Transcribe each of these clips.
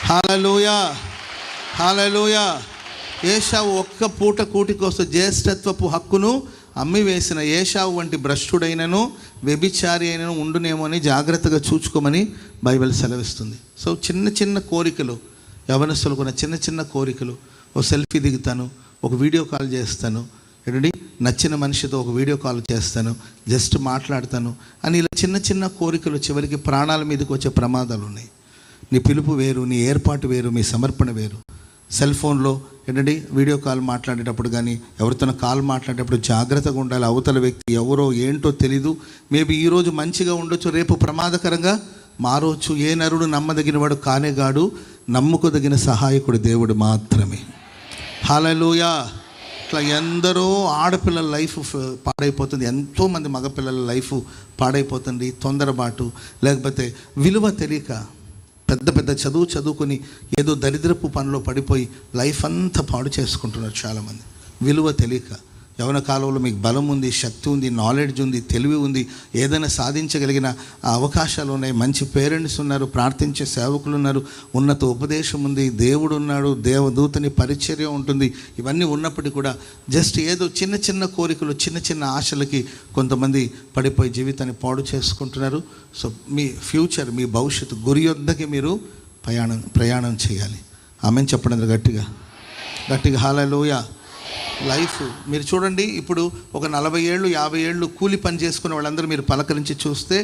హల్లెలూయా, హల్లెలూయా. ఏశావు ఒక్క పూట కూటి కోసం జ్యేష్ఠత్వపు హక్కును అమ్మివేసిన ఏశావు వంటి భ్రష్టుడైనను వ్యభిచారి అయినను ఉండునేమో అని జాగ్రత్తగా చూచుకోమని బైబిల్ సెలవిస్తుంది. సో చిన్న చిన్న కోరికలు, యవనస్తులకున్న చిన్న చిన్న కోరికలు, ఒక సెల్ఫీ దిగుతాను, ఒక వీడియో కాల్ చేస్తాను, ఏంటండి నచ్చిన మనిషితో ఒక వీడియో కాల్ చేస్తాను, జస్ట్ మాట్లాడతాను అని ఇలా చిన్న చిన్న కోరికలు చివరికి ప్రాణాల మీదకి వచ్చే ప్రమాదాలు ఉన్నాయి. నీ పిలుపు వేరు, నీ ఏర్పాటు వేరు, మీ సమర్పణ వేరు. సెల్ ఫోన్లో ఏంటండి వీడియో కాల్ మాట్లాడేటప్పుడు కానీ ఎవరితో కాల్ మాట్లాడేటప్పుడు జాగ్రత్తగా ఉండాలి. అవతల వ్యక్తి ఎవరో ఏంటో తెలీదు. మేబీ ఈరోజు మంచిగా ఉండొచ్చు, రేపు ప్రమాదకరంగా మారవచ్చు. ఏ నరుడు నమ్మదగినవాడు కానేగాడు, నమ్ముకోదగిన సహాయకుడు దేవుడు మాత్రమే. హల్లెలూయా. ఇట్లా ఎందరో ఆడపిల్లల లైఫ్ పాడైపోతుంది, ఎంతోమంది మగపిల్లల లైఫ్ పాడైపోతుంది. తొందరపాటు, లేకపోతే విలువ తెలియక పెద్ద పెద్ద చదువుకొని ఏదో దరిద్రపు పనిలో పడిపోయి లైఫ్ అంతా పాడు చేసుకుంటున్నారు చాలామంది. విలువ తెలియక. యవన కాలంలో మీకు బలం ఉంది, శక్తి ఉంది, నాలెడ్జ్ ఉంది, తెలివి ఉంది, ఏదైనా సాధించగలిగిన అవకాశాలు ఉన్నాయి, మంచి పేరెంట్స్ ఉన్నారు, ప్రార్థించే సేవకులు ఉన్నారు, ఉన్నత ఉపదేశం ఉంది, దేవుడు ఉన్నాడు, దేవదూతని పరిచర్య ఉంటుంది. ఇవన్నీ ఉన్నప్పటికీ కూడా జస్ట్ ఏదో చిన్న చిన్న కోరికలు, చిన్న చిన్న ఆశలకి కొంతమంది పడిపోయి జీవితాన్ని పాడు చేసుకుంటున్నారు. సో మీ ఫ్యూచర్, మీ భవిష్యత్తు గురి వద్దకి మీరు ప్రయాణం చేయాలి. ఆమెన్ చెప్పండి గట్టిగా గట్టిగా. హల్లెలూయా. లైఫ్ మీరు చూడండి, ఇప్పుడు ఒక 40 ఏళ్ళు 50 ఏళ్ళు కూలి పని చేసుకునే వాళ్ళందరూ మీరు పలకరించి చూస్తే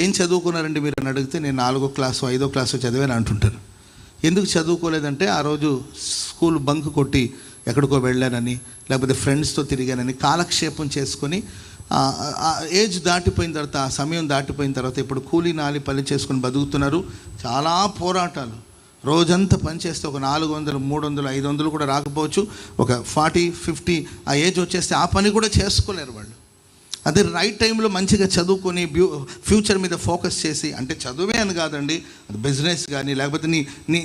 ఏం చదువుకున్నారండి మీరు అని అడిగితే నేను 4వ క్లాసు 5వ క్లాసు చదివాను అంటుంటారు. ఎందుకు చదువుకోలేదంటే ఆ రోజు స్కూల్ బంక్ కొట్టి ఎక్కడికో వెళ్ళానని, లేకపోతే ఫ్రెండ్స్తో తిరిగానని కాలక్షేపం చేసుకొని ఏజ్ దాటిపోయిన తర్వాత, ఆ సమయం దాటిపోయిన తర్వాత ఇప్పుడు కూలీ నాలి పని చేసుకుని బతుకుతున్నారు. చాలా పోరాటాలు, రోజంతా పనిచేస్తే ఒక 400, 300, 500 కూడా రాకపోవచ్చు. ఒక 40, 50 ఆ ఏజ్ వచ్చేస్తే ఆ పని కూడా చేసుకోలేరు వాళ్ళు. అదే రైట్ టైంలో మంచిగా చదువుకొని ఫ్యూచర్ మీద ఫోకస్ చేసి, అంటే చదువే అని కాదండి, అది బిజినెస్ కానీ లేకపోతే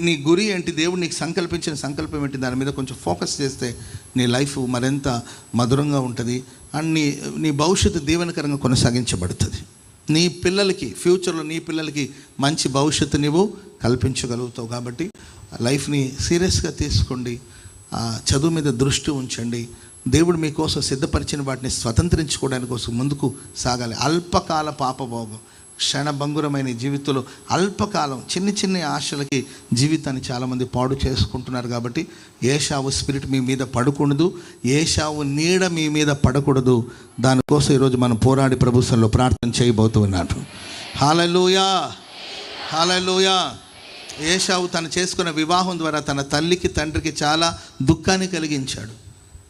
నీ గురి ఏంటి, దేవుడు నీకు సంకల్పించిన సంకల్పం ఏంటి, దాని మీద కొంచెం ఫోకస్ చేస్తే నీ లైఫ్ మరింత మధురంగా ఉంటుంది అండ్ నీ భవిష్యత్తు దీవెనకరంగా కొనసాగించబడుతుంది. నీ పిల్లలకి ఫ్యూచర్లో నీ పిల్లలకి మంచి భవిష్యత్తు నీవు కల్పించగలుగుతావు. కాబట్టి లైఫ్ని సీరియస్గా తీసుకోండి, చదువు మీద దృష్టి ఉంచండి. దేవుడు మీకోసం సిద్ధపరిచిన వాటిని స్వతంత్రించుకోవడానికి కోసం ముందుకు సాగాలి. అల్పకాల పాపభోగం, క్షణభంగురమైన జీవితంలో అల్పకాలం చిన్న చిన్న ఆశలకి జీవితాన్ని చాలామంది పాడు చేసుకుంటున్నారు. కాబట్టి ఏశావు స్పిరిట్ మీ మీద పడకూడదు, ఏశావు నీడ మీ మీద పడకూడదు. దానికోసం ఈరోజు మనం పోరాడి ప్రభుత్వంలో ప్రార్థన చేయబోతున్నాడు. హల్లెలూయా, హల్లెలూయా. ఏశావు తను చేసుకున్న వివాహం ద్వారా తన తల్లికి తండ్రికి చాలా దుఃఖాన్ని కలిగించాడు.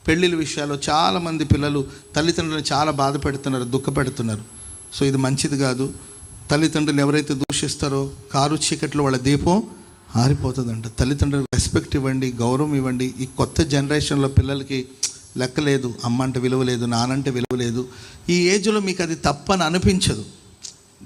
పెళ్ళిళ్ళ విషయాల్లో చాలామంది పిల్లలు తల్లిదండ్రులను చాలా బాధ పెడుతున్నారు, దుఃఖపెడుతున్నారు. సో ఇది మంచిది కాదు. తల్లిదండ్రులు ఎవరైతే దూషిస్తారో కారు చీకట్లో వాళ్ళ దీపం ఆరిపోతుందంట. తల్లిదండ్రులకు రెస్పెక్ట్ ఇవ్వండి, గౌరవం ఇవ్వండి. ఈ కొత్త జనరేషన్లో పిల్లలకి లెక్కలేదు, అమ్మ అంటే విలువ లేదు, నానంటే విలువ లేదు. ఈ ఏజ్లో మీకు అది తప్పని అనిపించదు.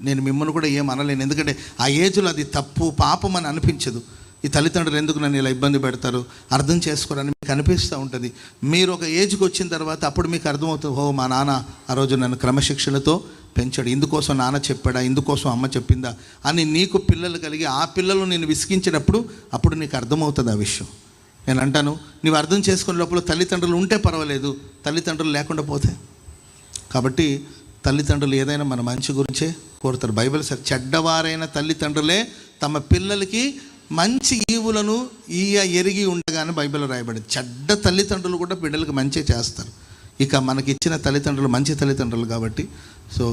నేను మిమ్మల్ని కూడా ఏం అనలేను, ఎందుకంటే ఆ ఏజ్లో అది తప్పు పాపం అని అనిపించదు. ఈ తల్లిదండ్రులు ఎందుకు నన్ను ఇలా ఇబ్బంది పెడతారు, అర్థం చేసుకోరని మీకు అనిపిస్తూ ఉంటుంది. మీరు ఒక ఏజ్కి వచ్చిన తర్వాత అప్పుడు మీకు అర్థమవుతుంది, ఓ మా నాన్న ఆ రోజు నన్ను క్రమశిక్షణతో పెంచాడు, ఇందుకోసం నాన్న చెప్పాడా, ఇందుకోసం అమ్మ చెప్పిందా అని నీకు పిల్లలు కలిగి ఆ పిల్లలు నేను విసిగించినప్పుడు అప్పుడు నీకు అర్థమవుతుంది ఆ విషయం. నేను అంటాను, నీవు అర్థం చేసుకునే లోపల తల్లిదండ్రులు ఉంటే పర్వాలేదు, తల్లిదండ్రులు లేకుండా పోతే. కాబట్టి తల్లిదండ్రులు ఏదైనా మన మంచి గురించే కోరుతారు. బైబిల్ సార్ చెడ్డవారైన తల్లిదండ్రులే తమ పిల్లలకి మంచి ఈవులను ఎరిగి ఉండగానే బైబిల్లో రాయబడింది. చెడ్డ తల్లిదండ్రులు కూడా బిడ్డలకు మంచి చేస్తారు. ఇక మనకి ఇచ్చిన తల్లిదండ్రులు మంచి తల్లిదండ్రులు కాబట్టి సో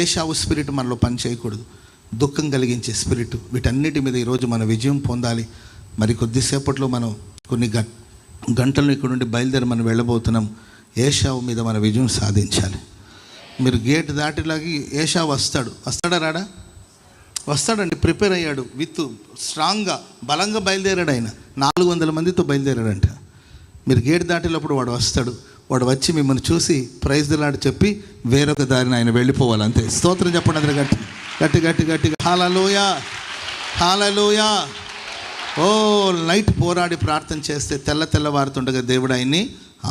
ఏశావు స్పిరిట్ మనలో పని చేయకూడదు, దుఃఖం కలిగించే స్పిరిట్. వీటన్నిటి మీద ఈరోజు మనం విజయం పొందాలి. మరి కొద్దిసేపట్లో మనం కొన్ని గంటలు ఇక్కడ నుండి బయలుదేరి మనం వెళ్ళబోతున్నాం. ఏశావు మీద మన విజయం సాధించాలి. మీరు గేట్ దాటిలాగి ఏశావు వస్తాడా రాడా? వస్తాడండి. ప్రిపేర్ అయ్యాడు, విత్ స్ట్రాంగ్గా బలంగా బయలుదేరాడు. ఆయన 400 మందితో బయలుదేరాడంట. మీరు గేట్ దాటేటప్పుడు వాడు వస్తాడు. వాడు వచ్చి మిమ్మల్ని చూసి ప్రైజ్ ది లార్డ్ చెప్పి వేరొక దారిని ఆయన వెళ్ళిపోవాలి, అంతే. స్తోత్రం చెప్పండి అందరూ గట్టిగా. హల్లెలూయా, హల్లెలూయా. ఓ నైట్ పోరాడి ప్రార్థన చేస్తే తెల్లవారుతుండగా దేవుడు ఆయన్ని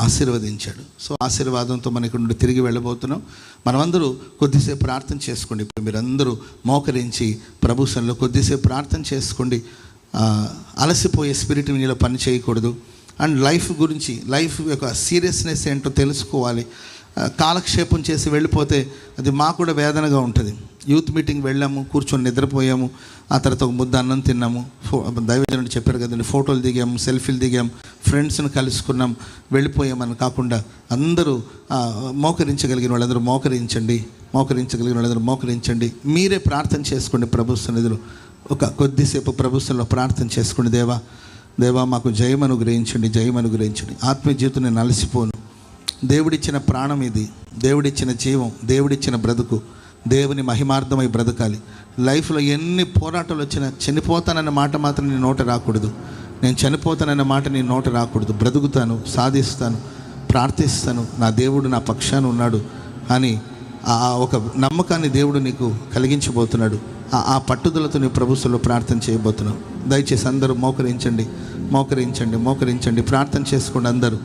ఆశీర్వదించాడు. సో ఆశీర్వాదంతో మన ఇక్కడ నుండి తిరిగి వెళ్ళబోతున్నాం. మనమందరూ కొద్దిసేపు ప్రార్థన చేసుకోండి. ఇప్పుడు మీరందరూ మోకరించి ప్రభు సన్నిధిలో కొద్దిసేపు ప్రార్థన చేసుకోండి. అలసిపోయే స్పిరిట్ నీలో పని చేయకూడదు. అండ్ లైఫ్ గురించి, లైఫ్ యొక్క సీరియస్నెస్ ఏంటో తెలుసుకోవాలి. కాలక్షేపం చేసి వెళ్ళిపోతే అది మాకు కూడా వేదనగా ఉంటుంది. యూత్ మీటింగ్ వెళ్ళాము, కూర్చొని నిద్రపోయాము, ఆ తర్వాత ఒక ముద్ద అన్నం తిన్నాము, దైవజనుడు చెప్పారు కదండి, ఫోటోలు దిగాము, సెల్ఫీలు దిగాము, ఫ్రెండ్స్ని కలుసుకున్నాం, వెళ్ళిపోయామని కాకుండా అందరూ మోకరించగలిగిన వాళ్ళందరూ మోకరించండి, మోకరించగలిగిన వాళ్ళందరూ మోకరించండి. మీరే ప్రార్థన చేసుకోండి. ప్రభు సన్నిధిలో ఒక కొద్దిసేపు ప్రభుత్వంలో ప్రార్థన చేసుకోండి. దేవా మాకు జయం అనుగ్రహించండి, జయం అనుగ్రహించండి. ఆత్మీయ జీవితం నేను అలసిపోను. దేవుడిచ్చిన ప్రాణం ఇది, దేవుడిచ్చిన జీవం, దేవుడిచ్చిన బ్రతుకు, దేవుని మహిమార్థమై బ్రతకాలి. లైఫ్లో ఎన్ని పోరాటాలు వచ్చినా చనిపోతానన్న మాట మాత్రం నీ నోట రాకూడదు. నేను చనిపోతానన్న మాట నీ నోట రాకూడదు. బ్రతుకుతాను, సాధిస్తాను, ప్రార్థిస్తాను, నా దేవుడు నా పక్షాన ఉన్నాడు అని ఆ ఒక నమ్మకాన్ని దేవుడు నీకు కలిగించబోతున్నాడు. ఆ పట్టుదలతో నీ ప్రభుత్వంలో ప్రార్థన చేయబోతున్నావు. దయచేసి అందరూ మోకరించండి, మోకరించండి, మోకరించండి, ప్రార్థన చేసుకోండి అందరూ.